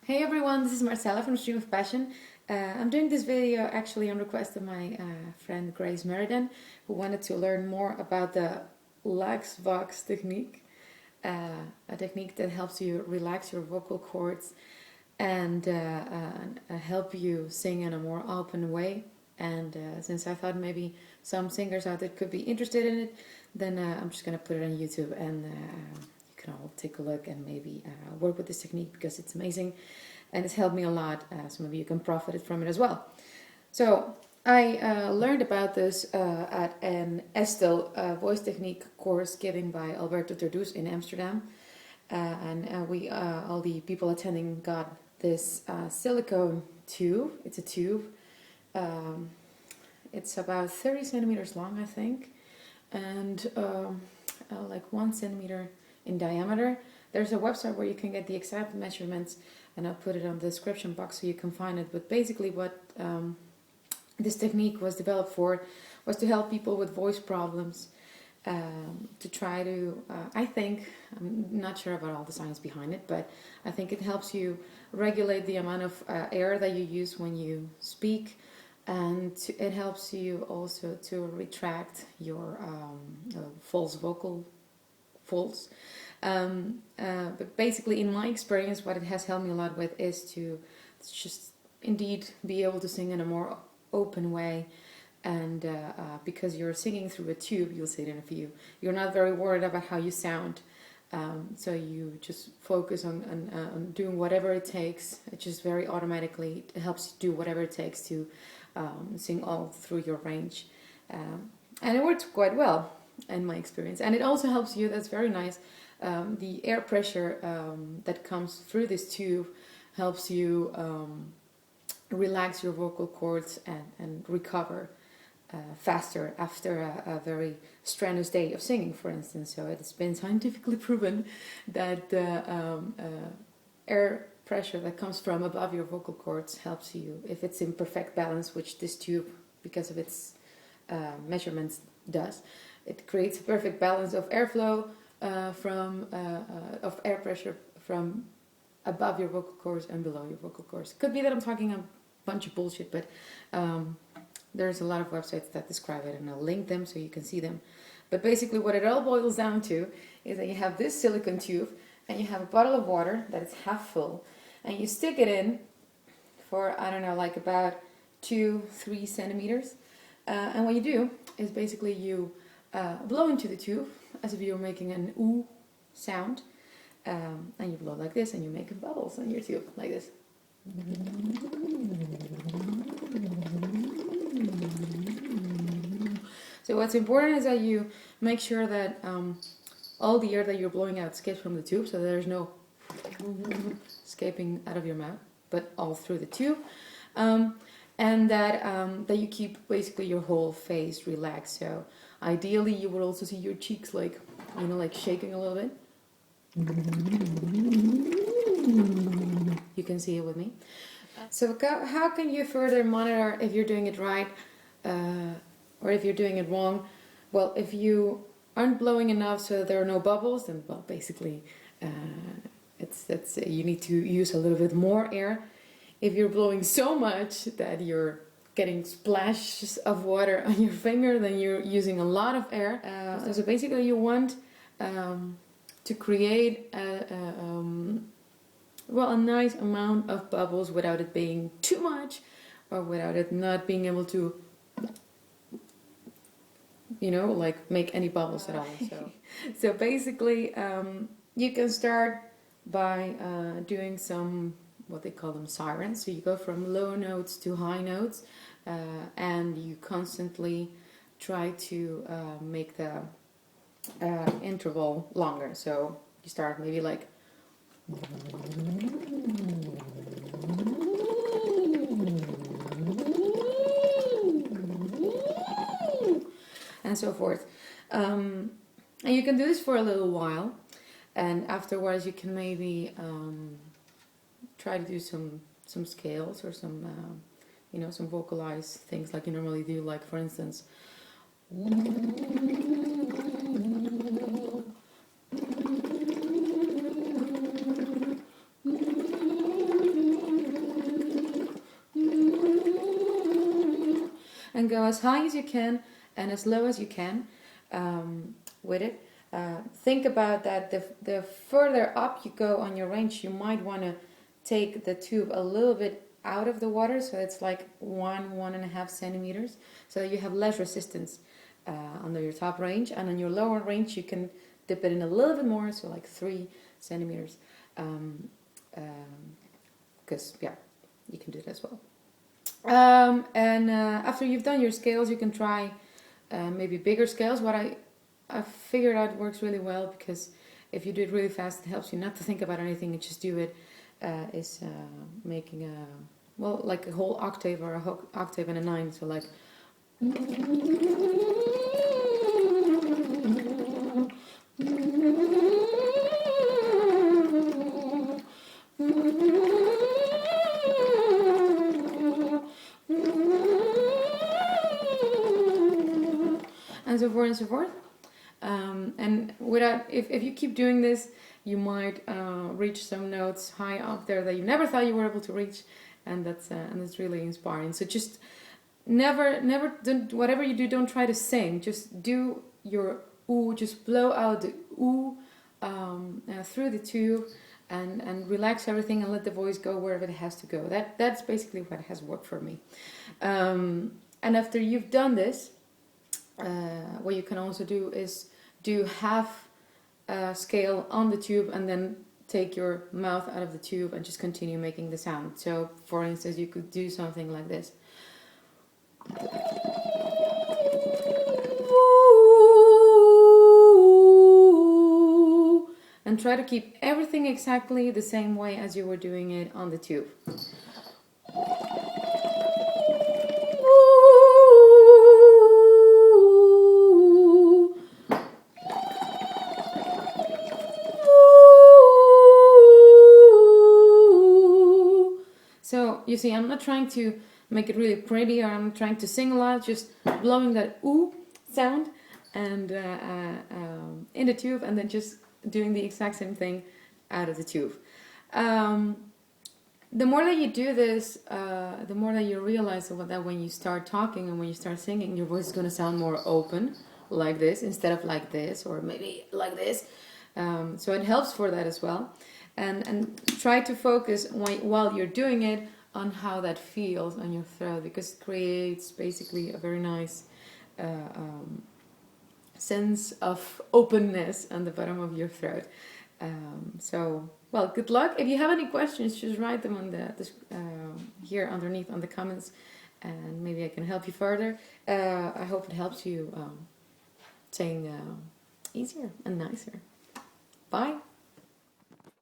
Hey everyone, this is Marcella from Stream of Passion. I'm doing this video actually on request of my friend Grace Meriden, who wanted to learn more about the Lax Vox technique, a technique that helps you relax your vocal cords and help you sing in a more open way. And since I thought maybe some singers out there could be interested in it, then I'm just gonna put it on YouTube and you can all take a look and maybe work with this technique because it's amazing and it's helped me a lot, so maybe you can profit from it as well. So I learned about this at an Estel voice technique course given by Alberto Terdus in Amsterdam, and we all the people attending got this silicone tube. It's a tube. It's about 30 centimeters long, I think, and like 1 centimeter in diameter. There's a website where you can get the exact measurements, and I'll put it on the description box so you can find it. But basically what this technique was developed for was to help people with voice problems, to try to, I think, I'm not sure about all the science behind it, but I think it helps you regulate the amount of air that you use when you speak, and it helps you also to retract your false vocal folds. But basically, in my experience, what it has helped me a lot with is to just indeed be able to sing in a more open way. And because you're singing through a tube, you'll see it in a few, you're not very worried about how you sound. So you just focus on doing whatever it takes. It just very automatically helps you do whatever it takes to sing all through your range. And it works quite well in my experience. And it also helps you, that's very nice, the air pressure that comes through this tube helps you relax your vocal cords and recover faster after a very strenuous day of singing, for instance. So it's been scientifically proven that the air pressure that comes from above your vocal cords helps you, if it's in perfect balance, which this tube, because of its measurements, does. It creates a perfect balance of airflow of air pressure from above your vocal cords and below your vocal cords. Could be that I'm talking a bunch of bullshit, but there's a lot of websites that describe it, and I'll link them so you can see them. But basically what it all boils down to is that you have this silicone tube and you have a bottle of water that is half full, and you stick it in for, I don't know, like about 2-3 centimeters. And what you do is basically you blow into the tube as if you were making an ooh sound, and you blow like this and you make bubbles in your tube like this. So what's important is that you make sure that all the air that you're blowing out escapes from the tube, so there's no escaping out of your mouth, but all through the tube. And that you keep basically your whole face relaxed. So ideally you would also see your cheeks like, you know, like shaking a little bit. You can see it with me. So how can you further monitor if you're doing it right or if you're doing it wrong? Well, if you aren't blowing enough so there are no bubbles, then well, basically you need to use a little bit more air. If you're blowing so much that you're getting splashes of water on your finger, then you're using a lot of air. So basically you want to create a nice amount of bubbles without it being too much or without it not being able to, you know, like make any bubbles at all. So basically you can start by doing some, what they call them, sirens. So you go from low notes to high notes, and you constantly try to make the interval longer. So you start maybe like and so forth. And you can do this for a little while, and afterwards you can maybe try to do some scales or some you know, some vocalized things like you normally do, like for instance and go as high as you can and as low as you can with it. Think about that the further up you go on your range, you might want to take the tube a little bit out of the water, so it's like 1.5 centimeters, so you have less resistance under your top range, and on your lower range you can dip it in a little bit more, so like 3 centimeters, because yeah, you can do that as well. And after you've done your scales, you can try maybe bigger scales. What I figured out works really well, because if you do it really fast, it helps you not to think about anything and just do it, is making a, well, like a whole octave or a whole octave and a 9, so like and so forth and so forth. And without, if you keep doing this, you might reach some notes high up there that you never thought you were able to reach, and that's really inspiring. So just never don't, whatever you do, don't try to sing. Just do your ooh, just blow out the ooh through the tube, and relax everything and let the voice go wherever it has to go. That's basically what has worked for me. And after you've done this, what you can also do is do half scale on the tube and then take your mouth out of the tube and just continue making the sound. So for instance, you could do something like this. And try to keep everything exactly the same way as you were doing it on the tube. So you see, I'm not trying to make it really pretty, or I'm trying to sing a lot, just blowing that ooh sound and in the tube, and then just doing the exact same thing out of the tube. The more that you do this, the more that you realize that when you start talking and when you start singing, your voice is going to sound more open, like this, instead of like this, or maybe like this. So it helps for that as well. And try to focus while you're doing it on how that feels on your throat, because it creates basically a very nice sense of openness on the bottom of your throat. So, well, good luck. If you have any questions, just write them on the here underneath on the comments, and maybe I can help you further. I hope it helps you sing easier and nicer. Bye.